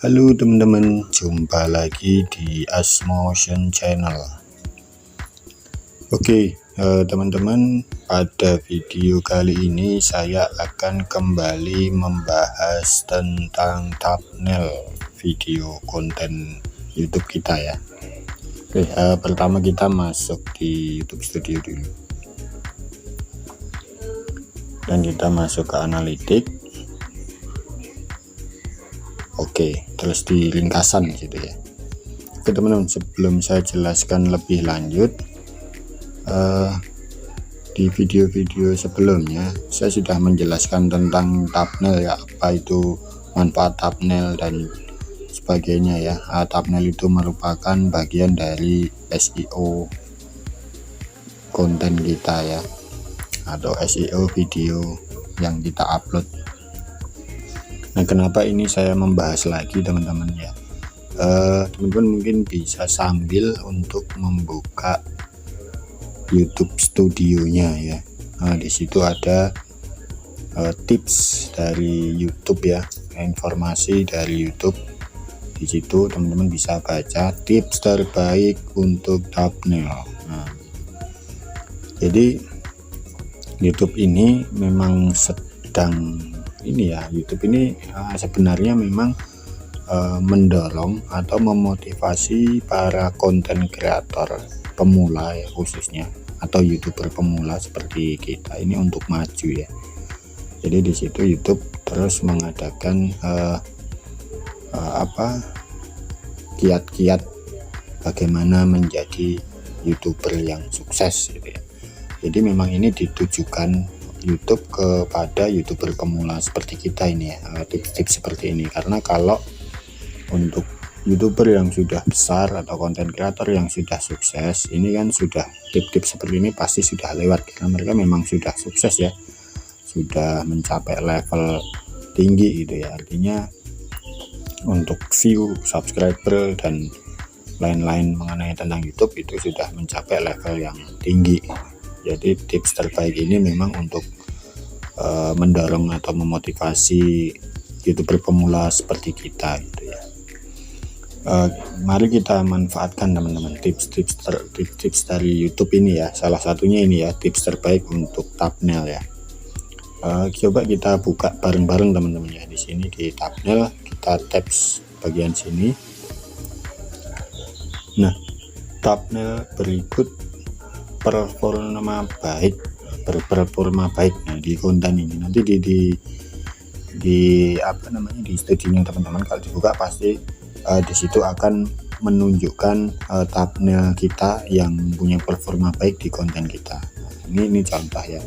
Halo teman-teman, jumpa lagi di Asmotion Channel. Oke, teman-teman, pada video kali ini saya akan kembali membahas tentang thumbnail video konten YouTube kita ya. Oke, pertama kita masuk di YouTube Studio dulu, dan kita masuk ke analitik. Oke, terus di ringkasan gitu ya. Oke teman-teman, sebelum saya jelaskan lebih lanjut, di video-video sebelumnya saya sudah menjelaskan tentang thumbnail ya, apa itu manfaat thumbnail dan sebagainya ya. Thumbnail itu merupakan bagian dari SEO konten kita ya, atau SEO video yang kita upload. Nah, kenapa ini saya membahas lagi teman-teman ya? Teman-teman mungkin bisa sambil untuk membuka YouTube Studionya ya. Nah, di situ ada tips dari YouTube ya, informasi dari YouTube. Di situ teman-teman bisa baca tips terbaik untuk thumbnail. Nah, jadi YouTube ini memang sedang ini ya, YouTube ini sebenarnya memang mendorong atau memotivasi para konten kreator pemula ya, khususnya atau YouTuber pemula seperti kita ini untuk maju ya. Jadi di situ YouTube terus mengadakan kiat-kiat bagaimana menjadi YouTuber yang sukses gitu ya. Jadi memang ini ditujukan YouTube kepada YouTuber pemula seperti kita ini ya, tips-tips seperti ini. Karena kalau untuk YouTuber yang sudah besar atau konten kreator yang sudah sukses, ini kan sudah tips-tips seperti ini pasti sudah lewat, karena mereka memang sudah sukses ya, sudah mencapai level tinggi gitu ya. Artinya untuk view, subscriber dan lain-lain mengenai tentang YouTube itu sudah mencapai level yang tinggi. Jadi tips terbaik ini memang untuk mendorong atau memotivasi YouTuber pemula seperti kita gitu ya. Mari kita manfaatkan teman-teman tips dari YouTube ini ya. Salah satunya ini ya, tips terbaik untuk thumbnail ya. Coba kita buka bareng-bareng teman-teman ya. Di sini di thumbnail kita tabs bagian sini. Nah, thumbnail berikut performa baik nah di konten ini nanti di studionya teman-teman. Kalau dibuka pasti di situ akan menunjukkan thumbnail kita yang punya performa baik di konten kita. Nah, ini contoh ya,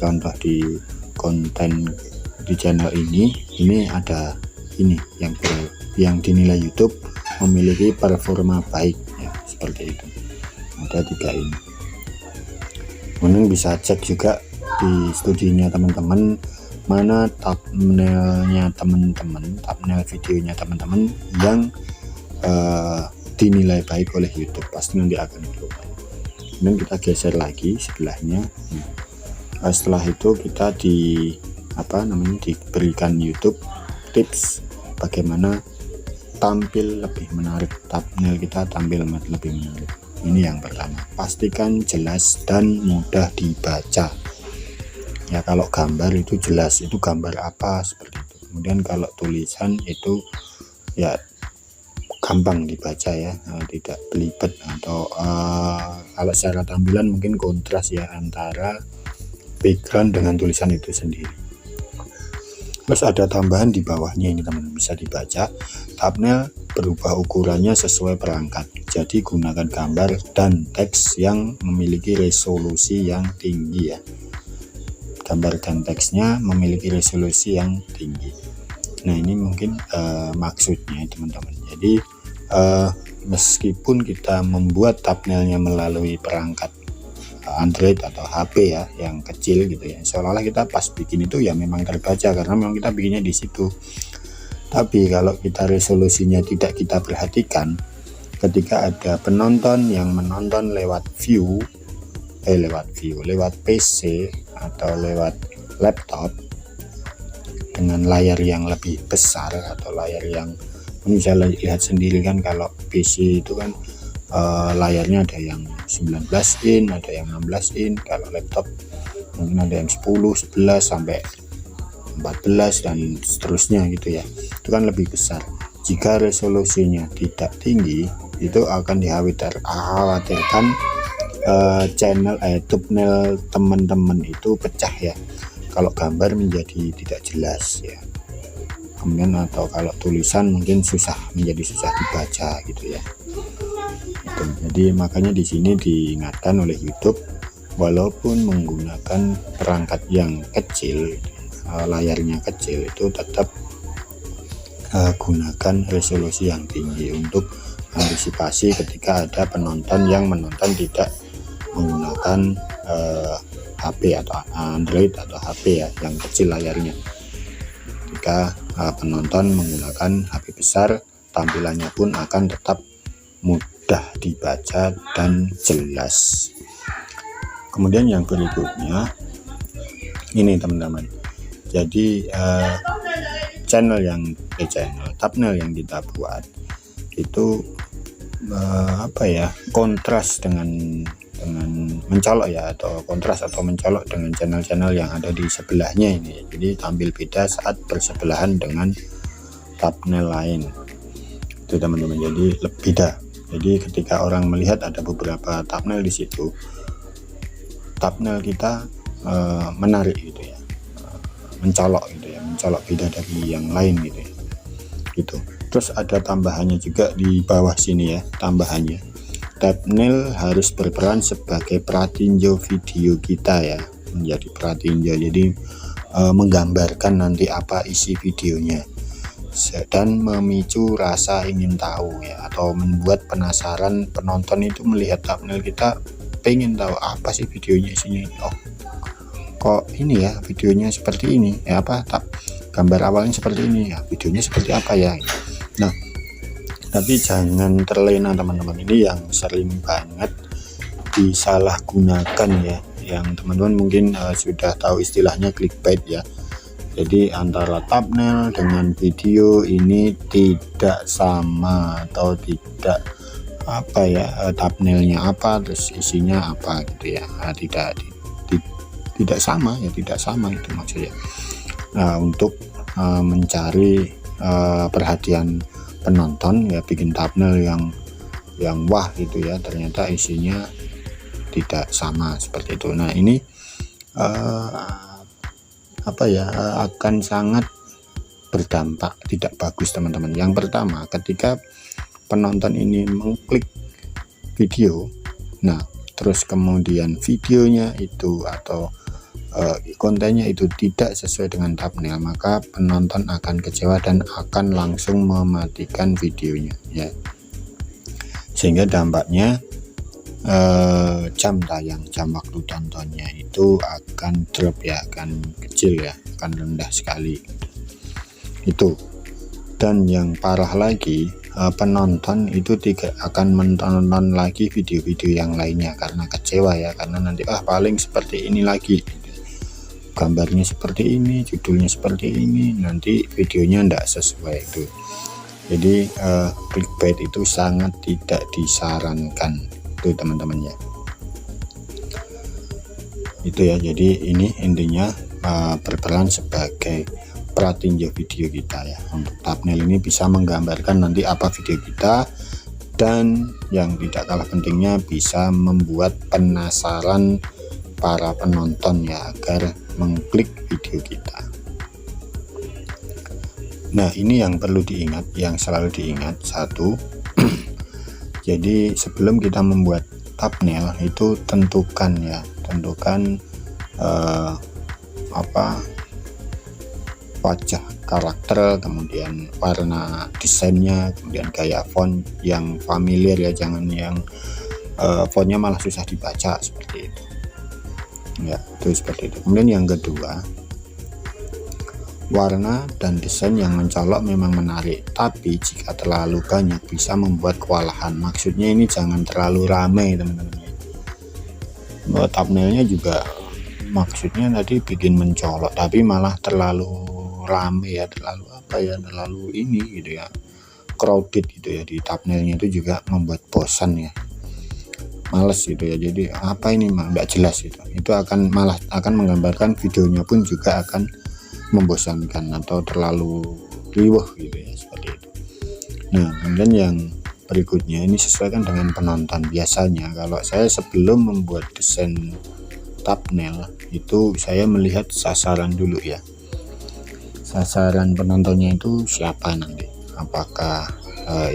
contoh di konten di channel ini ada ini yang dinilai YouTube memiliki performa baik ya, seperti itu. Ada 3 ini. Kemudian bisa cek juga di studionya teman-teman mana thumbnailnya teman-teman, thumbnail videonya teman-teman yang dinilai baik oleh YouTube, pasti nanti akan keluar. Kemudian kita geser lagi sebelahnya. Setelah itu kita diberikan YouTube tips bagaimana tampil lebih menarik, thumbnail kita tampil lebih menarik. Ini yang pertama, pastikan jelas dan mudah dibaca ya. Kalau gambar itu jelas, itu gambar apa seperti itu. Kemudian kalau tulisan itu ya gampang dibaca ya, tidak belibet atau kalau secara tampilan mungkin kontras ya antara background dengan tulisan itu sendiri. Terus ada tambahan di bawahnya ini teman-teman, bisa dibaca thumbnail berubah ukurannya sesuai perangkat, jadi gunakan gambar dan teks yang memiliki resolusi yang tinggi ya. Gambar dan teksnya memiliki resolusi yang tinggi. Nah, ini mungkin maksudnya teman-teman. Jadi meskipun kita membuat thumbnailnya melalui perangkat Android atau HP ya yang kecil gitu ya, seolah-olah kita pas bikin itu ya memang terbaca karena memang kita bikinnya di situ. Tapi kalau kita resolusinya tidak kita perhatikan, ketika ada penonton yang menonton lewat PC atau lewat laptop dengan layar yang lebih besar atau layar yang Bisa lihat sendiri kan, kalau PC itu kan layarnya ada yang 19 in, ada yang 16 in, kalau laptop mungkin ada yang 10, 11 sampai 14 dan seterusnya gitu ya. Itu kan lebih besar. Jika resolusinya tidak tinggi, itu akan dikhawatirkan thumbnail teman-teman itu pecah ya, kalau gambar menjadi tidak jelas ya. Kemudian atau kalau tulisan mungkin menjadi susah dibaca gitu ya. Jadi makanya di sini diingatkan oleh YouTube, walaupun menggunakan perangkat yang kecil, layarnya kecil, itu tetap gunakan resolusi yang tinggi untuk antisipasi ketika ada penonton yang menonton tidak menggunakan HP atau Android atau HP ya yang kecil layarnya. Jika penonton menggunakan HP besar, tampilannya pun akan tetap mudah dibaca dan jelas. Kemudian yang berikutnya ini teman-teman, jadi thumbnail yang kita buat itu kontras dengan mencolok ya, atau kontras atau mencolok dengan channel-channel yang ada di sebelahnya ini. Jadi tampil beda saat bersebelahan dengan thumbnail lain itu teman-teman, jadi lebih beda. Jadi ketika orang melihat ada beberapa thumbnail di situ, thumbnail kita menarik gitu ya, mencolok gitu ya, mencolok beda dari yang lain gitu ya, gitu. Terus ada tambahannya juga di bawah sini ya, tambahannya thumbnail harus berperan sebagai pratinjo video kita ya, menjadi pratinjo, jadi menggambarkan nanti apa isi videonya dan memicu rasa ingin tahu ya, atau membuat penasaran penonton itu melihat thumbnail kita, pengen tahu apa sih videonya isinya. Oh kok ini ya videonya seperti ini ya, gambar awalnya seperti ini ya, videonya seperti apa ya. Nah tapi jangan terlena teman-teman, ini yang sering banget disalahgunakan ya, yang teman-teman mungkin sudah tahu istilahnya clickbait ya. Jadi antara thumbnail dengan video ini tidak sama, atau tidak thumbnailnya apa terus isinya apa gitu ya, tidak sama ya, tidak sama itu maksudnya. Nah untuk mencari perhatian penonton ya, bikin thumbnail yang wah gitu ya, ternyata isinya tidak sama seperti itu. Nah ini akan sangat berdampak tidak bagus teman-teman. Yang pertama, ketika penonton ini mengklik video, nah terus kemudian videonya itu atau kontennya itu tidak sesuai dengan thumbnail, maka penonton akan kecewa dan akan langsung mematikan videonya ya, sehingga dampaknya jam waktu tontonnya itu akan drop ya, akan kecil ya, akan rendah sekali itu. Dan yang parah lagi, penonton itu tidak akan menonton lagi video-video yang lainnya karena kecewa ya, karena nanti paling seperti ini lagi, gambarnya seperti ini, judulnya seperti ini, nanti videonya tidak sesuai itu. Jadi clickbait itu sangat tidak disarankan itu teman-teman ya. Itu ya, jadi ini intinya berperan sebagai pratinjo video kita ya. Untuk thumbnail ini bisa menggambarkan nanti apa video kita, dan yang tidak kalah pentingnya bisa membuat penasaran para penonton ya, agar mengklik video kita. Nah ini yang perlu diingat, yang selalu diingat. Satu, jadi sebelum kita membuat thumbnail itu tentukan wajah karakter, kemudian warna desainnya, kemudian gaya font yang familiar ya, jangan yang fontnya malah susah dibaca seperti itu ya, itu seperti itu. Kemudian yang kedua, warna dan desain yang mencolok memang menarik, tapi jika terlalu banyak bisa membuat kewalahan. Maksudnya ini jangan terlalu ramai teman-teman. Thumbnailnya juga maksudnya tadi bikin mencolok, tapi malah terlalu ramai ya, terlalu ini gitu ya, crowded gitu ya, di thumbnailnya itu juga membuat bosan ya, males gitu ya. Jadi apa ini mah nggak jelas gitu, itu akan malah akan menggambarkan videonya pun juga akan membosankan atau terlalu riuh gitu ya, seperti itu. Nah kemudian yang berikutnya ini sesuaikan dengan penonton. Biasanya kalau saya sebelum membuat desain thumbnail itu saya melihat sasaran dulu ya, sasaran penontonnya itu siapa nanti, apakah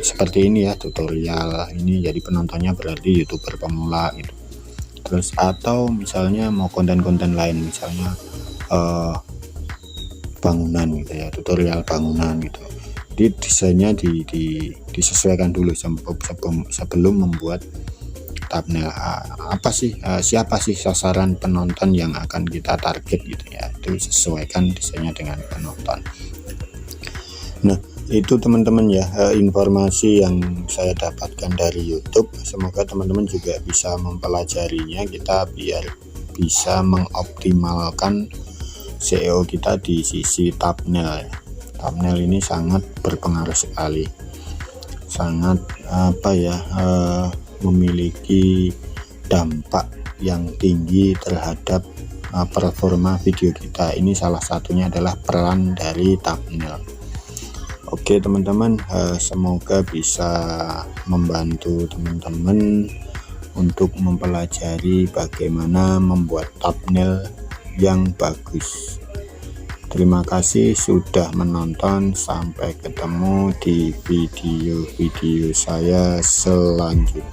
seperti ini ya, tutorial ini, jadi penontonnya berarti YouTuber pemula gitu. Terus atau misalnya mau konten-konten lain, misalnya bangunan gitu ya, tutorial bangunan gitu. Jadi desainnya disesuaikan dulu sebelum membuat thumbnail. Apa sih siapa sih sasaran penonton yang akan kita target gitu ya, itu sesuaikan desainnya dengan penonton. Nah itu teman-teman ya, informasi yang saya dapatkan dari YouTube. Semoga teman-teman juga bisa mempelajarinya, kita biar bisa mengoptimalkan SEO kita di sisi thumbnail. Thumbnail ini sangat berpengaruh sekali, sangat memiliki dampak yang tinggi terhadap performa video kita. Ini salah satunya adalah peran dari thumbnail. Oke teman-teman, semoga bisa membantu teman-teman untuk mempelajari bagaimana membuat thumbnail yang bagus. Terima kasih sudah menonton, sampai ketemu di video-video saya selanjutnya.